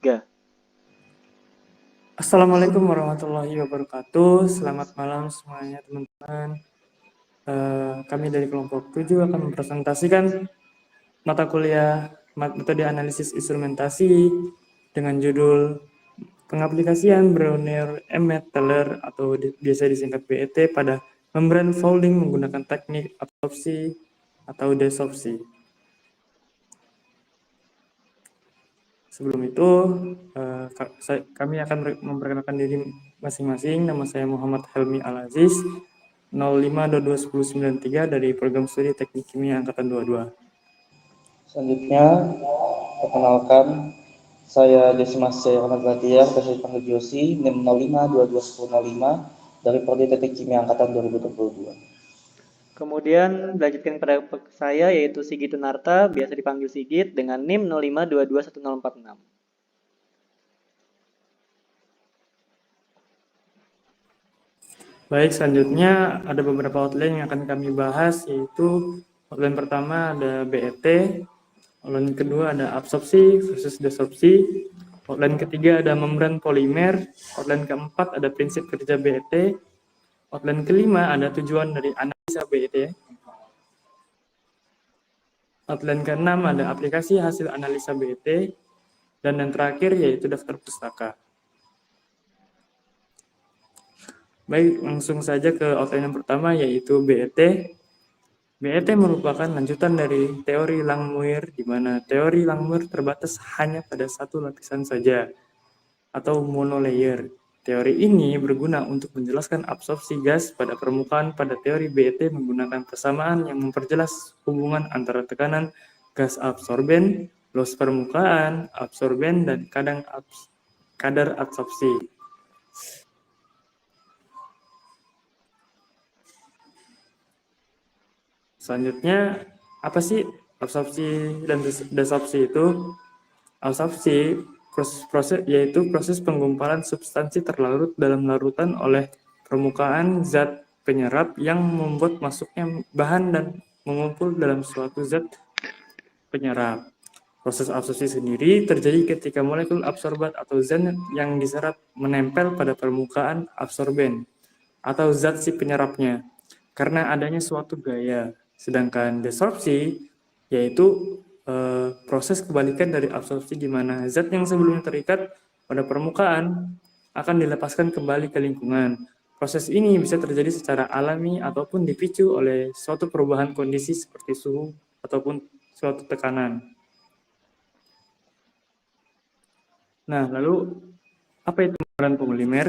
3. Assalamualaikum warahmatullahi wabarakatuh. Selamat malam semuanya teman-teman. Kami dari kelompok 7 akan mempresentasikan mata kuliah metode analisis instrumentasi dengan judul pengaplikasian Brownier-Emmett-Teller atau biasa disingkat BET pada membran folding menggunakan teknik absorpsi atau desorpsi. Sebelum itu, kami akan memperkenalkan diri masing-masing. Nama saya Muhammad Helmi Al-Aziz, 05221093 dari Program Studi Teknik Kimia Angkatan 22. Selanjutnya, perkenalkan, saya Desimas Jaya Rahmat Bahtiar, biasa dipanggil Josi, NIM 05221005 dari Prodi Teknik Kimia Angkatan 2022. Kemudian dilanjutkan pada saya yaitu Sigit Tunarta, biasa dipanggil Sigit dengan NIM 05221046. Baik, selanjutnya ada beberapa outline yang akan kami bahas, yaitu outline pertama ada BET, outline kedua ada absorpsi versus desorpsi, outline ketiga ada membran polimer, outline keempat ada prinsip kerja BET, outline kelima ada tujuan dari analisa BET, outline keenam ada aplikasi hasil analisa BET, dan yang terakhir yaitu daftar pustaka. Baik, langsung saja ke outline yang pertama yaitu BET. BET merupakan lanjutan dari teori Langmuir, di mana teori Langmuir terbatas hanya pada satu lapisan saja, atau monolayer. Teori ini berguna untuk menjelaskan absorpsi gas pada permukaan pada teori BET menggunakan persamaan yang memperjelas hubungan antara tekanan gas absorben, loss permukaan, absorben, dan kadar absorpsi. Selanjutnya, apa sih absorpsi dan desorpsi itu? Absorpsi yaitu proses penggumpalan substansi terlarut dalam larutan oleh permukaan zat penyerap yang membuat masuknya bahan dan mengumpul dalam suatu zat penyerap. Proses absorpsi sendiri terjadi ketika molekul absorbat atau zat yang diserap menempel pada permukaan absorben atau zat si penyerapnya karena adanya suatu gaya. Sedangkan desorpsi yaitu proses kebalikan dari absorpsi di mana zat yang sebelumnya terikat pada permukaan akan dilepaskan kembali ke lingkungan. Proses ini bisa terjadi secara alami ataupun dipicu oleh suatu perubahan kondisi seperti suhu ataupun suatu tekanan. Nah, lalu apa itu membran polimer?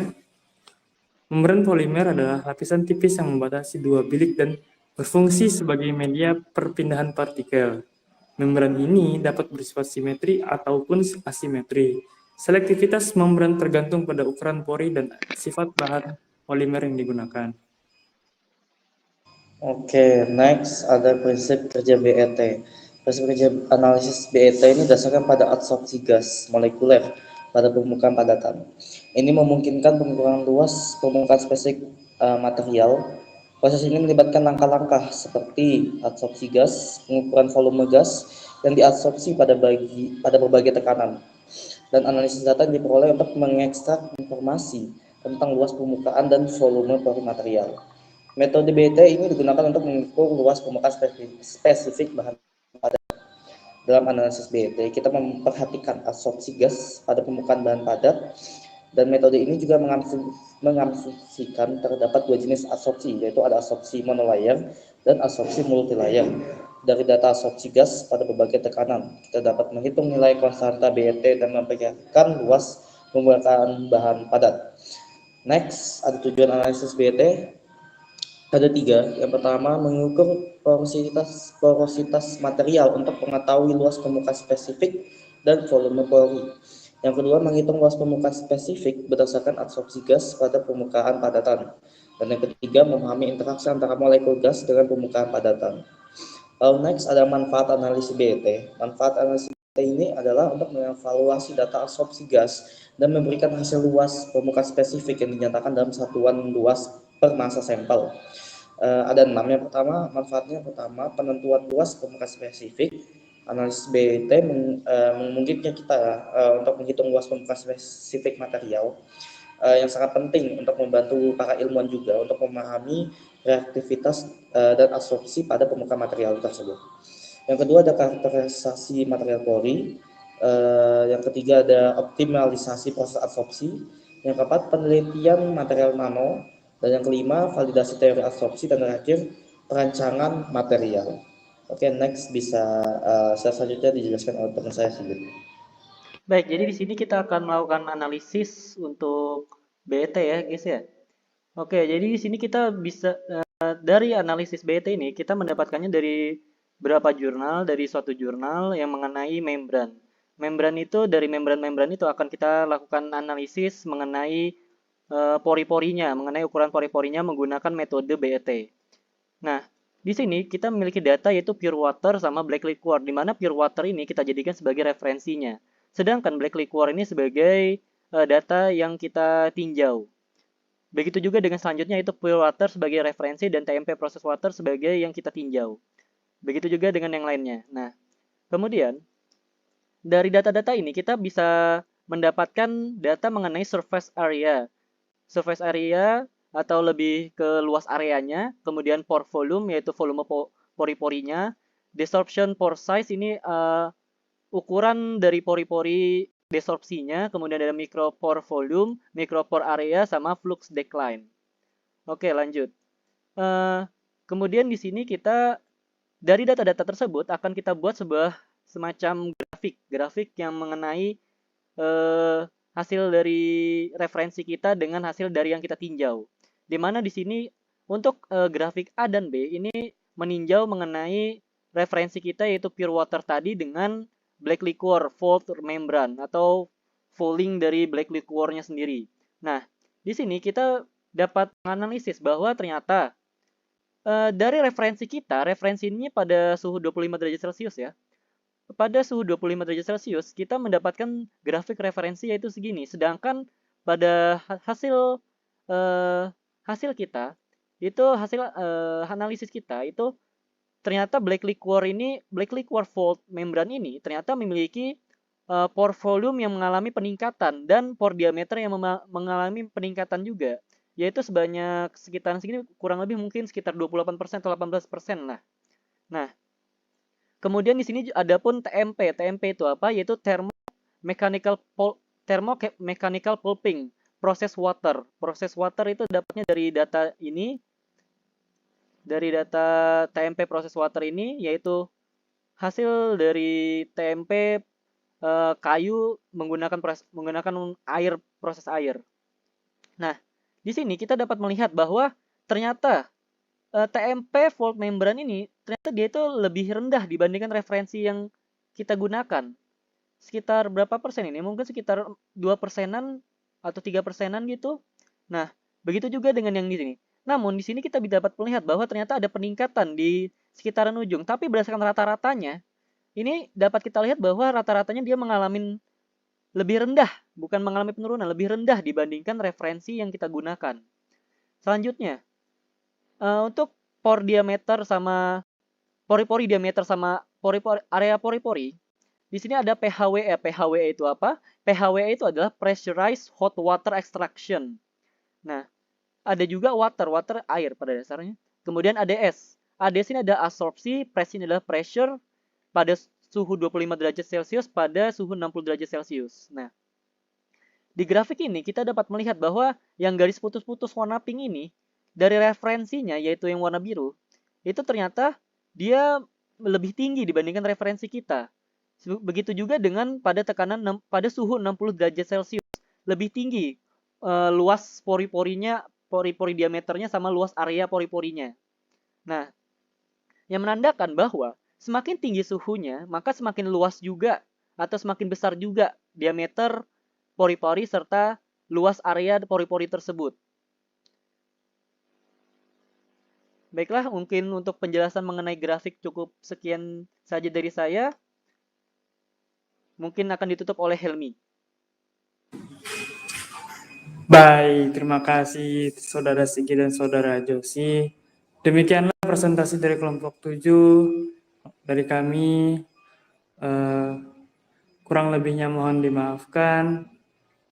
Membran polimer adalah lapisan tipis yang membatasi dua bilik dan berfungsi sebagai media perpindahan partikel. Membran ini dapat bersifat simetri ataupun asimetri. Selektivitas membran tergantung pada ukuran pori dan sifat bahan polimer yang digunakan. Oke, next ada prinsip kerja BET. Prinsip kerja analisis BET ini didasarkan pada absorpsi gas molekuler pada permukaan padatan. Ini memungkinkan pengukuran luas permukaan spesifik material. Proses ini melibatkan langkah-langkah seperti absorpsi gas, pengukuran volume gas, yang diabsorpsi pada berbagai tekanan, dan analisis data yang diperoleh untuk mengekstrak informasi tentang luas permukaan dan volume pori material. Metode BET ini digunakan untuk mengukur luas permukaan spesifik bahan padat. Dalam analisis BET, kita memperhatikan absorpsi gas pada permukaan bahan padat, dan metode ini juga mengasumsikan terdapat dua jenis absorpsi, yaitu ada absorpsi monolayer dan absorpsi multilayer. Dari data absorpsi gas pada berbagai tekanan, kita dapat menghitung nilai konstanta BET dan memperkirakan luas permukaan bahan padat. Next, ada tujuan analisis BET. Ada tiga. Yang pertama, mengukur porositas material untuk mengetahui luas permukaan spesifik dan volume pori. Yang kedua, menghitung luas permukaan spesifik berdasarkan absorpsi gas pada permukaan padatan. Dan yang ketiga, memahami interaksi antara molekul gas dengan permukaan padatan. Next, ada manfaat analisis BET. Manfaat analisis BET ini adalah untuk mengevaluasi data absorpsi gas dan memberikan hasil luas permukaan spesifik yang dinyatakan dalam satuan luas per massa sampel. Ada 6. Yang pertama, manfaatnya pertama, penentuan luas permukaan spesifik Analisis BET memungkinkan kita untuk menghitung luas permukaan spesifik material yang sangat penting untuk membantu para ilmuwan juga untuk memahami reaktivitas dan absorpsi pada permukaan material tersebut. Yang kedua ada karakterisasi material pori. Yang ketiga ada optimalisasi proses absorpsi. Yang keempat penelitian material nano. Dan yang kelima validasi teori absorpsi, dan terakhir perancangan material. Oke, next bisa selanjutnya dijelaskan oleh teman saya Sigit. Baik, jadi di sini kita akan melakukan analisis untuk BET ya, guys ya. Oke, jadi di sini kita bisa dari analisis BET ini kita mendapatkannya dari beberapa jurnal, dari suatu jurnal yang mengenai membran. Membran itu dari membran-membran itu akan kita lakukan analisis mengenai pori-porinya, mengenai ukuran pori-porinya menggunakan metode BET. Nah, di sini kita memiliki data yaitu pure water sama black liquor, di mana pure water ini kita jadikan sebagai referensinya. Sedangkan black liquor ini sebagai data yang kita tinjau. Begitu juga dengan selanjutnya itu pure water sebagai referensi dan TMP process water sebagai yang kita tinjau. Begitu juga dengan yang lainnya. Nah, kemudian dari data-data ini kita bisa mendapatkan data mengenai surface area. Surface area atau lebih ke luas areanya, kemudian pore volume yaitu volume pori-porinya, desorption pore size ini ukuran dari pori-pori desorpsinya, kemudian ada micropore volume, micropore area, sama flux decline. Oke, lanjut. Kemudian di sini kita dari data-data tersebut akan kita buat sebuah semacam grafik yang mengenai hasil dari referensi kita dengan hasil dari yang kita tinjau. Di mana di sini untuk grafik A dan B ini meninjau mengenai referensi kita yaitu pure water tadi dengan black liquor fold membran atau falling dari black liquornya sendiri. Nah, di sini kita dapat menganalisis bahwa ternyata dari referensi kita, referensi ini pada suhu 25 derajat Celcius ya. Pada suhu 25 derajat Celcius, kita mendapatkan grafik referensi yaitu segini. Sedangkan pada hasil kita, itu hasil analisis kita, itu ternyata black liquor fold membran ini ternyata memiliki pore volume yang mengalami peningkatan dan pore diameter yang mengalami peningkatan juga, yaitu sebanyak sekitar segini, kurang lebih mungkin sekitar 28% atau 18% lah. Nah, kemudian di sini ada pun TMP. TMP itu apa? Yaitu thermomechanical pulping process water. Process water itu dapatnya dari data ini, dari data TMP proses water ini, yaitu hasil dari TMP kayu menggunakan air, proses air. Nah, di sini kita dapat melihat bahwa ternyata TMP fold membran ini ternyata dia itu lebih rendah dibandingkan referensi yang kita gunakan. Sekitar berapa persen ini? Mungkin sekitar 2%-an atau 3%-an gitu. Nah, begitu juga dengan yang di sini. Namun di sini kita dapat melihat bahwa ternyata ada peningkatan di sekitaran ujung. Tapi berdasarkan rata-ratanya, ini dapat kita lihat bahwa rata-ratanya dia mengalami lebih rendah, bukan mengalami penurunan, lebih rendah dibandingkan referensi yang kita gunakan. Selanjutnya, untuk pore diameter sama pori-pori diameter sama area pori-pori, di sini ada PHWE. PHWE itu apa? PHWE itu adalah pressurized hot water extraction. Nah, ada juga water air pada dasarnya. Kemudian ADS. ADS ini ada absorpsi, press ini adalah pressure pada suhu 25 derajat Celcius pada suhu 60 derajat Celcius. Nah, di grafik ini kita dapat melihat bahwa yang garis putus-putus warna pink ini dari referensinya yaitu yang warna biru, itu ternyata dia lebih tinggi dibandingkan referensi kita. Begitu juga dengan pada tekanan pada suhu 60 derajat Celcius, lebih tinggi luas pori-porinya, pori-pori diameternya sama luas area pori-porinya. Nah, yang menandakan bahwa semakin tinggi suhunya, maka semakin luas juga atau semakin besar juga diameter pori-pori serta luas area pori-pori tersebut. Baiklah, mungkin untuk penjelasan mengenai grafik cukup sekian saja dari saya. Mungkin akan ditutup oleh Helmi. Baik, terima kasih Saudara Sigi dan Saudara Josi. Demikianlah presentasi dari kelompok 7 dari kami. Kurang lebihnya mohon dimaafkan.